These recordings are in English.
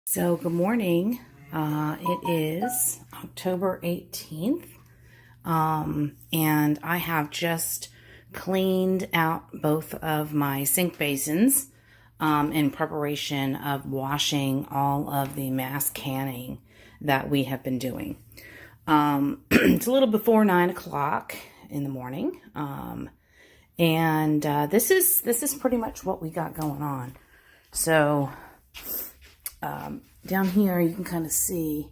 So, good morning. It is October 18th, and I have just cleaned out both of my sink basins in preparation of washing all of the mass canning that we have been doing. It's a little before 9 o'clock in the morning, and this is pretty much what we got going on. So, down here you can kind of see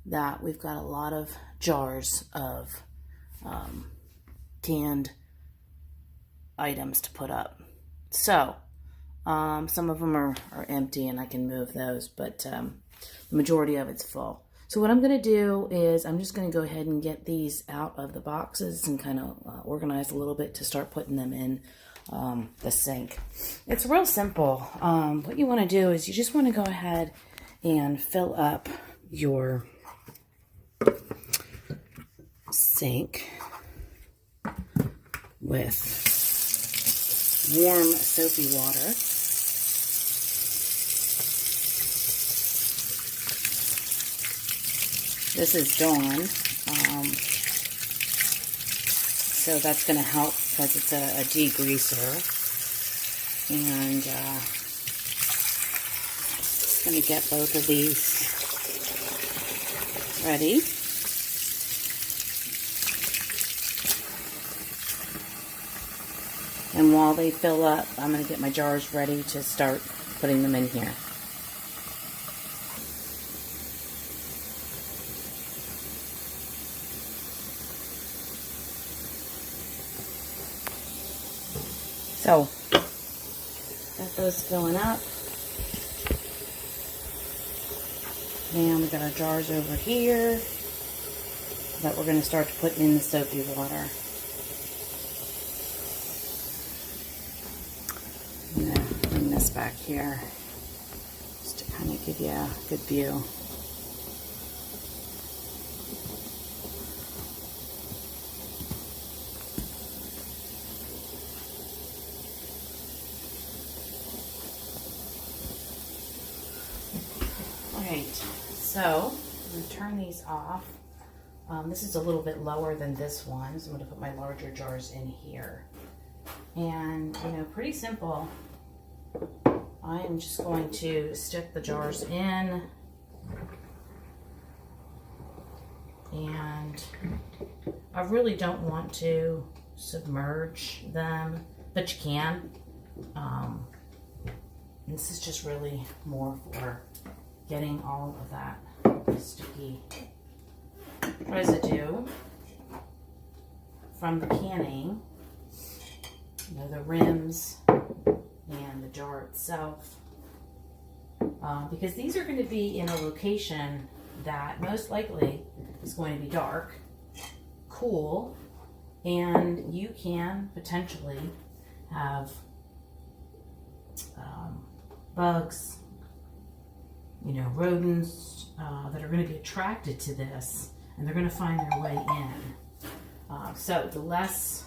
that we've got a lot of jars of canned items to put up. So some of them are empty and I can move those, but the majority of it's full. So what I'm going to do is I'm just going to go ahead and get these out of the boxes and kind of organize a little bit to start putting them in the sink. It's real simple. What you want to do is you just want to go ahead and fill up your sink with warm soapy water. This is Dawn, so that's going to help because it's a degreaser, and just going to get both of these ready. And while they fill up, I'm going to get my jars ready to start putting them in here. So, got those filling up. And we got our jars over here that we're going to start to put in the soapy water. I'm going to bring this back here just to kind of give you a good view. Alright, so I'm going to turn these off. This is a little bit lower than this one, so I'm going to put my larger jars in here. And, pretty simple. I am just going to stick the jars in, and I really don't want to submerge them, but you can. This is just really more for getting all of that sticky residue from the canning, the rims and the jar itself, because these are going to be in a location that most likely is going to be dark, cool, and you can potentially have bugs, rodents that are going to be attracted to this, and they're going to find their way in. So the less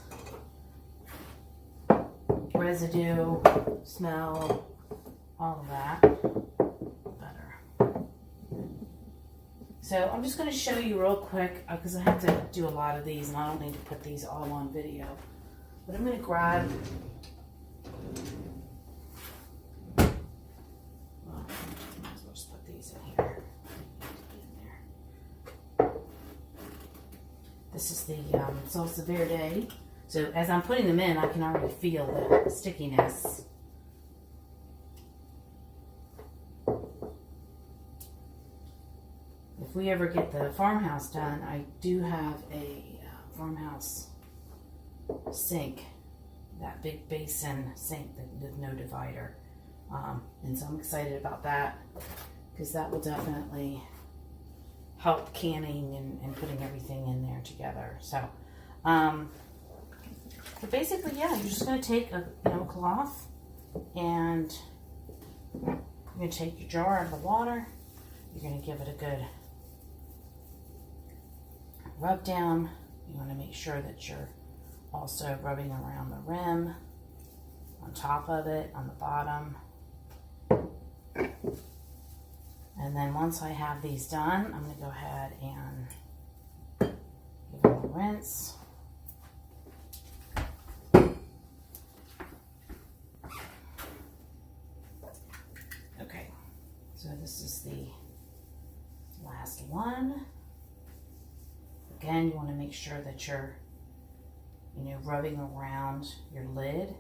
residue, smell, all of that, better. So I'm just going to show you real quick, because I have to do a lot of these and I don't need to put these all on video. But I'm going to grab, might as well just put these in here. This is the salsa verde. So as I'm putting them in, I can already feel the stickiness. If we ever get the farmhouse done, I do have a farmhouse sink, that big basin sink with no divider. And so I'm excited about that, because that will definitely help canning and putting everything in there together. So, but basically, yeah, you're just going to take a cloth, and you're going to take your jar out of the water. You're going to give it a good rub down. You want to make sure that you're also rubbing around the rim, on top of it, on the bottom. And then once I have these done, I'm going to go ahead and give them a rinse. Okay, so this is the last one. Again, you want to make sure that you're, rubbing around your lid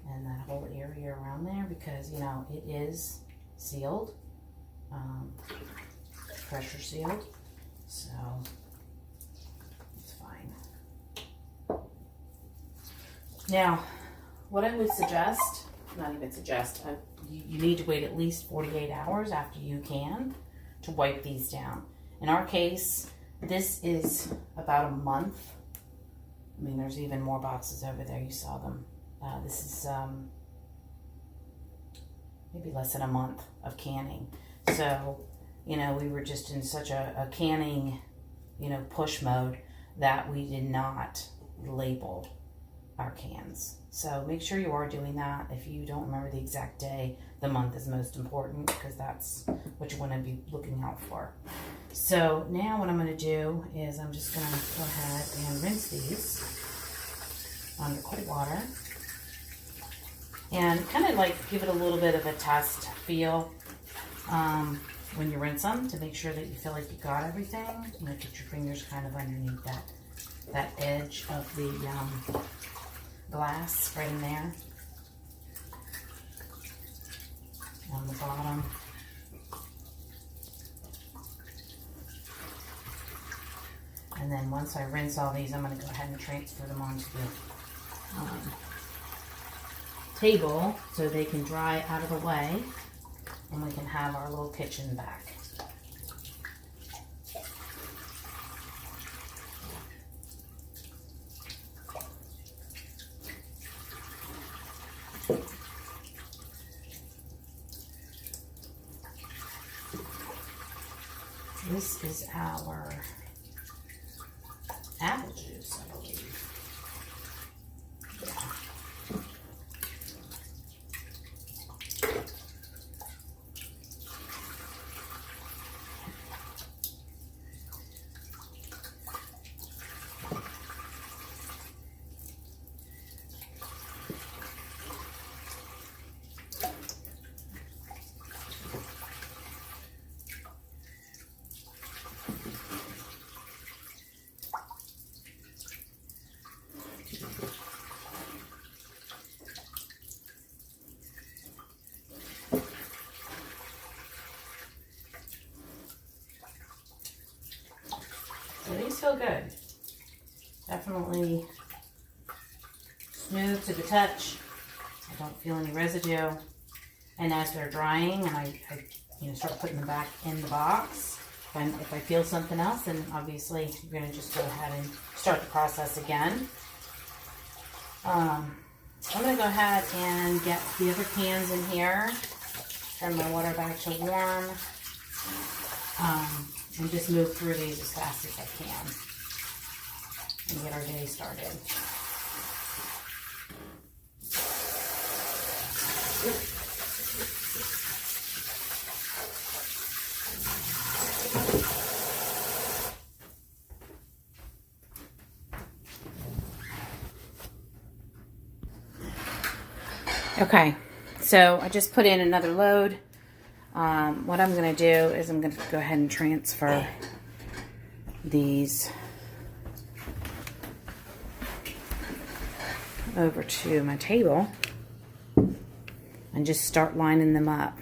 and that whole area around there, because, it is sealed, pressure sealed, so it's fine. Now, what I would suggest, not even suggest, you need to wait at least 48 hours after you can to wipe these down. In our case, this is about a month. I mean, there's even more boxes over there. You saw them. This is maybe less than a month of canning. So, we were just in such a canning, push mode that we did not label our cans. So make sure you are doing that. If you don't remember the exact day, the month is most important, because that's what you want to be looking out for. So now what I'm going to do is I'm just going to go ahead and rinse these under cold water and kind of like give it a little bit of a test feel when you rinse them, to make sure that you feel like you got everything. Get your fingers kind of underneath that edge of the glass right in there on the bottom. And then once I rinse all these, I'm going to go ahead and transfer them onto the table so they can dry out of the way, and we can have our little kitchen back. This is our apple juice, I believe. Yeah. So these feel good. Definitely smooth to the touch. I don't feel any residue. And as they're drying and I start putting them back in the box, if I feel something else, then obviously you're going to just go ahead and start the process again. I'm going to go ahead and get the other cans in here. Turn my water back to warm. And just move through these as fast as I can and get our day started. Okay, so I just put in another load. What I'm going to do is I'm going to go ahead and transfer these over to my table and just start lining them up.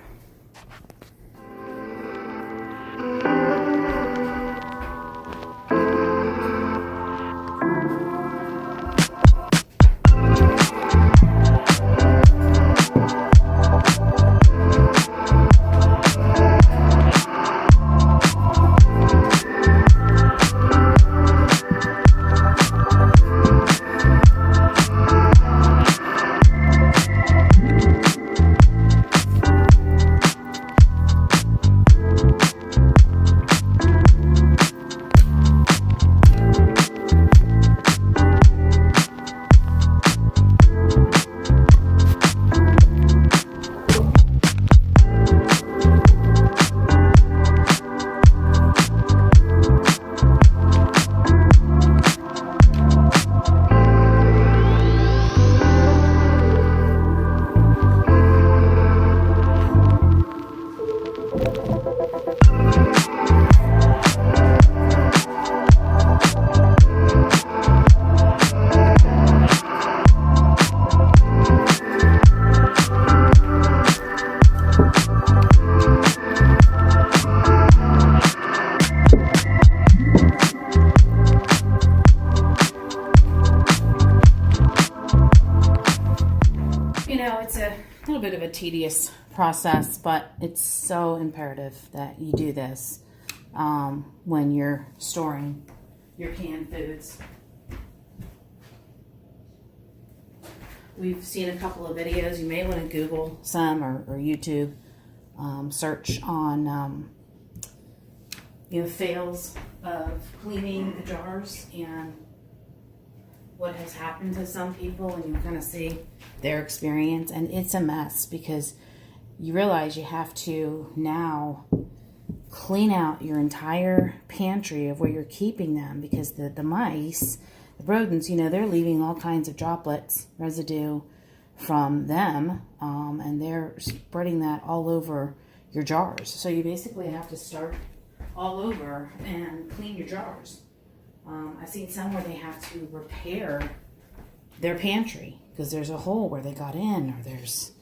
a tedious process, but it's so imperative that you do this when you're storing your canned foods. We've seen a couple of videos. You may want to Google some or YouTube. Search on fails of cleaning the jars and what has happened to some people, and you kind of see their experience. And it's a mess because you realize you have to now clean out your entire pantry of where you're keeping them, because the mice, the rodents, they're leaving all kinds of droplets, residue from them, and they're spreading that all over your jars. So you basically have to start all over and clean your jars. I've seen some where they have to repair their pantry because there's a hole where they got in, or there's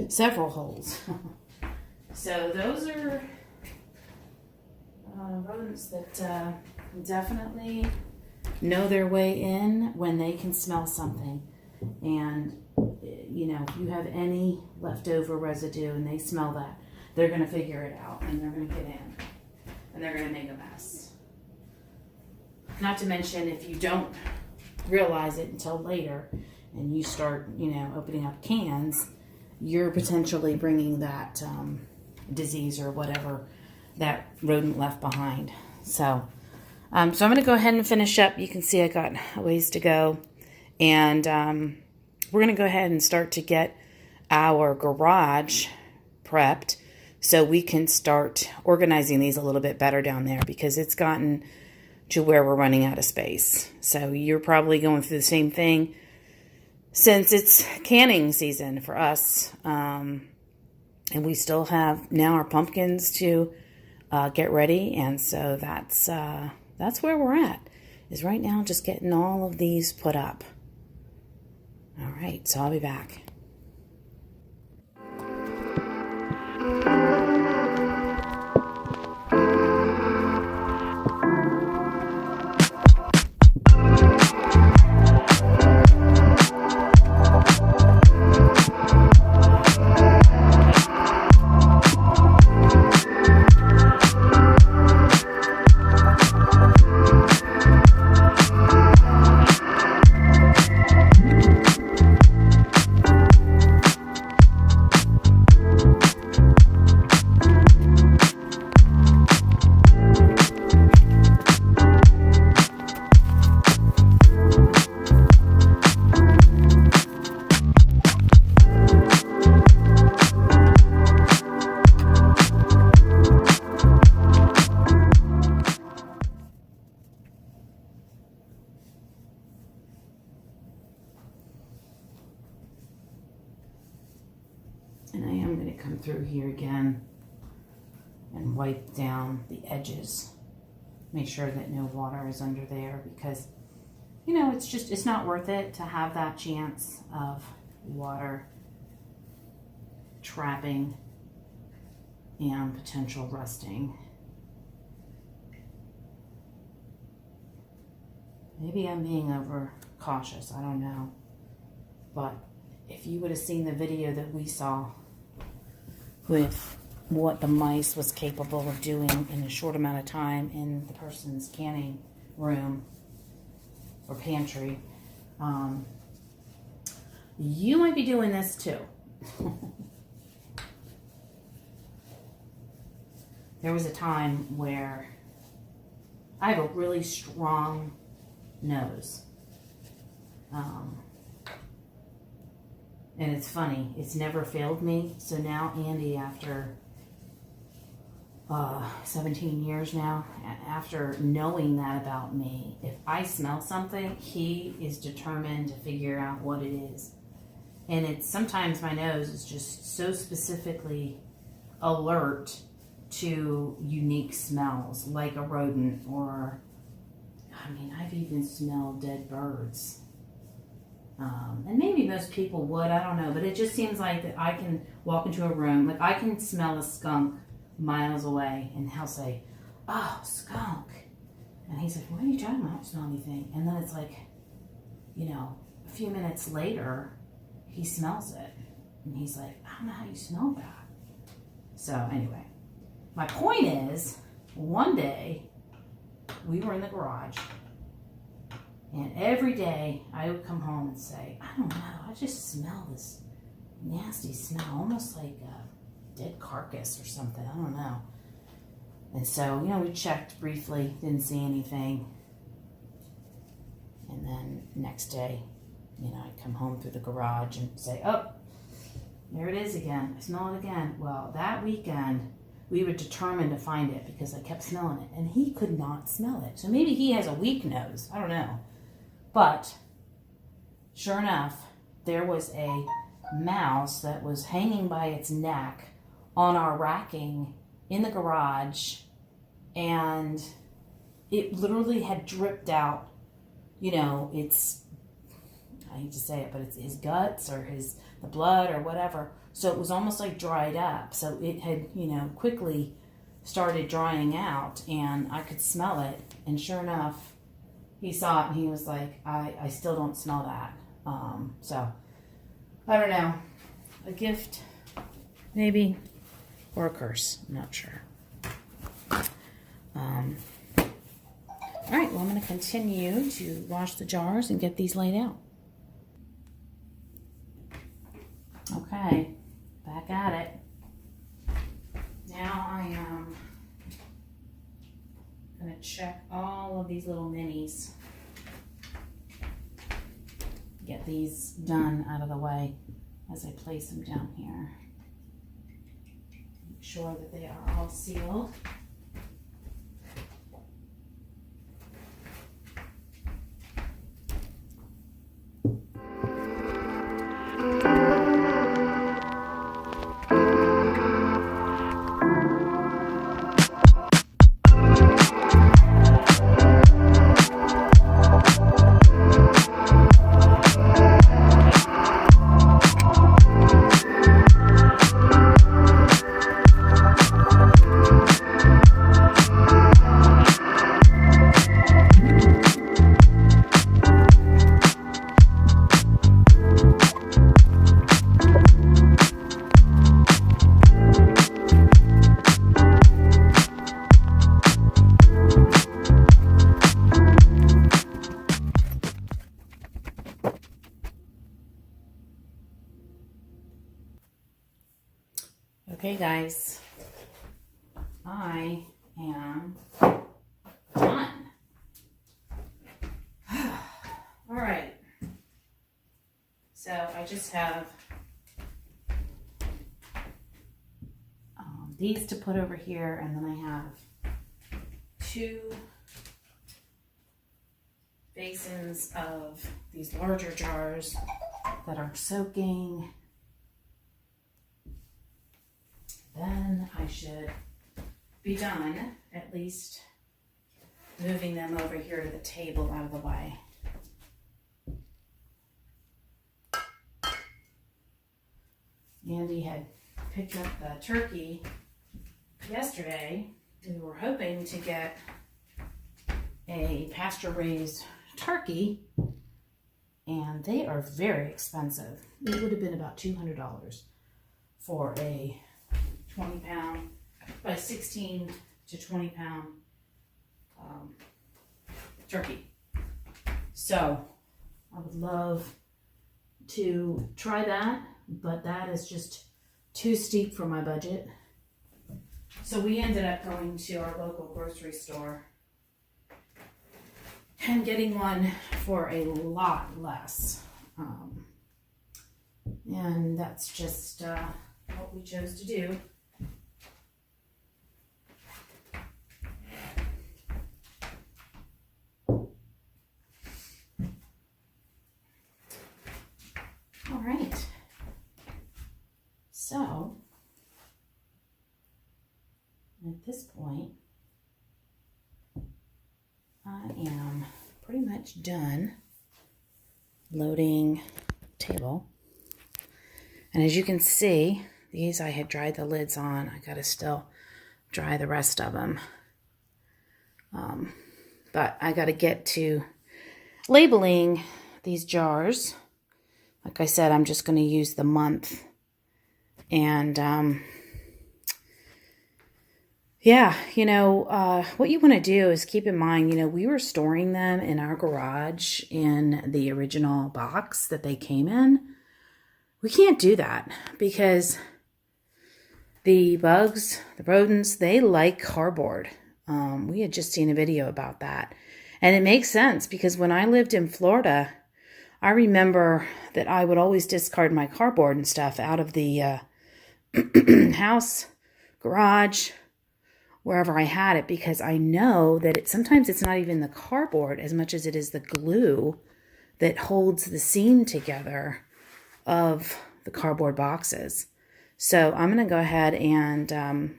several holes. So those are rodents that definitely know their way in when they can smell something. And if you have any leftover residue and they smell that, they're going to figure it out, and they're going to get in, and they're going to make a mess. Not to mention, if you don't realize it until later and you start opening up cans, you're potentially bringing that disease or whatever that rodent left behind. So I'm going to go ahead and finish up. You can see I got a ways to go, and we're going to go ahead and start to get our garage prepped so we can start organizing these a little bit better down there, because it's gotten to where we're running out of space. So you're probably going through the same thing since it's canning season for us. And we still have now our pumpkins to get ready. And so that's where we're at, is right now just getting all of these put up. All right, so I'll be back. And I am going to come through here again and wipe down the edges. Make sure that no water is under there, because, it's not worth it to have that chance of water trapping and potential rusting. Maybe I'm being over cautious, I don't know. But if you would have seen the video that we saw with what the mice was capable of doing in a short amount of time in the person's canning room or pantry, you might be doing this too. There was a time where I have a really strong nose. And it's funny, it's never failed me. So now Andy, after 17 years now, after knowing that about me, if I smell something, he is determined to figure out what it is. And it's sometimes my nose is just so specifically alert to unique smells, like a rodent, or, I've even smelled dead birds. And maybe most people would, I don't know, but it just seems like that I can walk into a room, like I can smell a skunk miles away, and he'll say, "Oh, skunk." And he's like, "What are you talking about? I don't smell anything." And then it's like, a few minutes later, he smells it. And he's like, I don't know how you smell that. So anyway, my point is, one day we were in the garage, and every day I would come home and say, I don't know, I just smell this nasty smell, almost like a dead carcass or something. I don't know. And so, we checked briefly, didn't see anything. And then next day, I'd come home through the garage and say, oh, there it is again. I smell it again. Well, that weekend, we were determined to find it because I kept smelling it. And he could not smell it. So maybe he has a weak nose. I don't know. But sure enough, there was a mouse that was hanging by its neck on our racking in the garage. And it literally had dripped out, it's, I hate to say it, but it's his guts or the blood or whatever. So it was almost like dried up. So it had, quickly started drying out, and I could smell it. And sure enough, he saw it and he was like, I still don't smell that. So I don't know, a gift maybe, or a curse. I'm not sure. All right, well, I'm going to continue to wash the jars and get these laid out. Okay, back at it. Now I am going to check all of these little minis. Get these done out of the way as I place them down here. Make sure that they are all sealed. Okay, guys, I am done. All right, so I just have these to put over here, and then I have 2 basins of these larger jars that are soaking. Then I should be done, at least moving them over here to the table out of the way. Andy had picked up the turkey yesterday. We were hoping to get a pasture-raised turkey, and they are very expensive. It would have been about $200 for a 20-pound by 16 to 20-pound turkey. So I would love to try that, but that is just too steep for my budget. So we ended up going to our local grocery store and getting one for a lot less. And that's just what we chose to do. All right. So, at this point, I am pretty much done loading table. And as you can see, these I had dried the lids on. I gotta still dry the rest of them. But I gotta get to labeling these jars. Like I said, I'm just going to use the month. And, yeah, what you want to do is keep in mind, we were storing them in our garage in the original box that they came in. We can't do that because the bugs, the rodents, they like cardboard. We had just seen a video about that. And it makes sense because when I lived in Florida, I remember that I would always discard my cardboard and stuff out of the house, garage, wherever I had it, because I know that sometimes it's not even the cardboard as much as it is the glue that holds the seam together of the cardboard boxes. So I'm going to go ahead and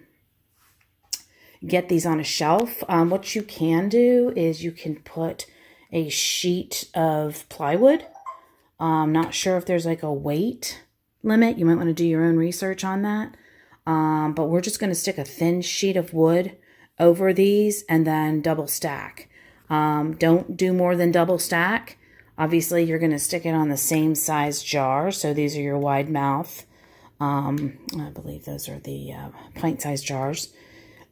get these on a shelf. What you can do is you can put a sheet of plywood. I'm not sure if there's like a weight limit. You might want to do your own research on that. But we're just going to stick a thin sheet of wood over these and then double stack. Don't do more than double stack. Obviously, you're going to stick it on the same size jar. So these are your wide mouth. I believe those are the pint-sized jars.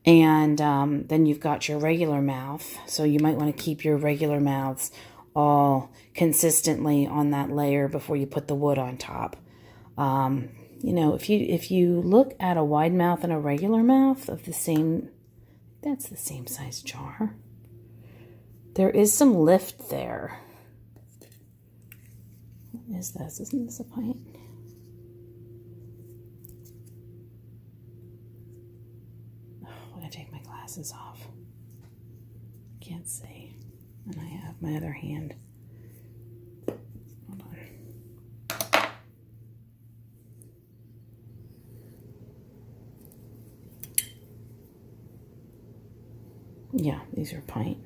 And then you've got your regular mouth. So you might want to keep your regular mouths all consistently on that layer before you put the wood on top. If you look at a wide mouth and a regular mouth of the same, that's the same size jar. There is some lift there. What is this? Isn't this a pint? Oh, I'm going to take my glasses off. Can't see. And I have my other hand. Hold on. Yeah, these are pint.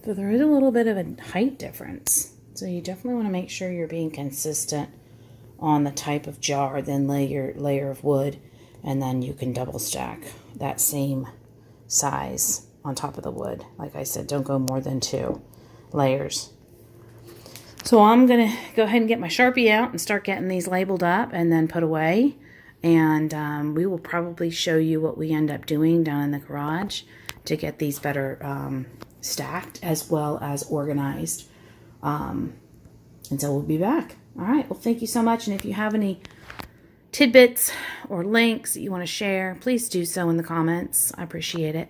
So there is a little bit of a height difference. So you definitely want to make sure you're being consistent on the type of jar, then lay your layer of wood, and then you can double stack that same size on top of the wood. Like I said, don't go more than 2 layers. So I'm going to go ahead and get my Sharpie out and start getting these labeled up and then put away. And we will probably show you what we end up doing down in the garage to get these better stacked as well as organized. And so we'll be back. All right. Well, thank you so much. And if you have any tidbits or links that you want to share, please do so in the comments. I appreciate it.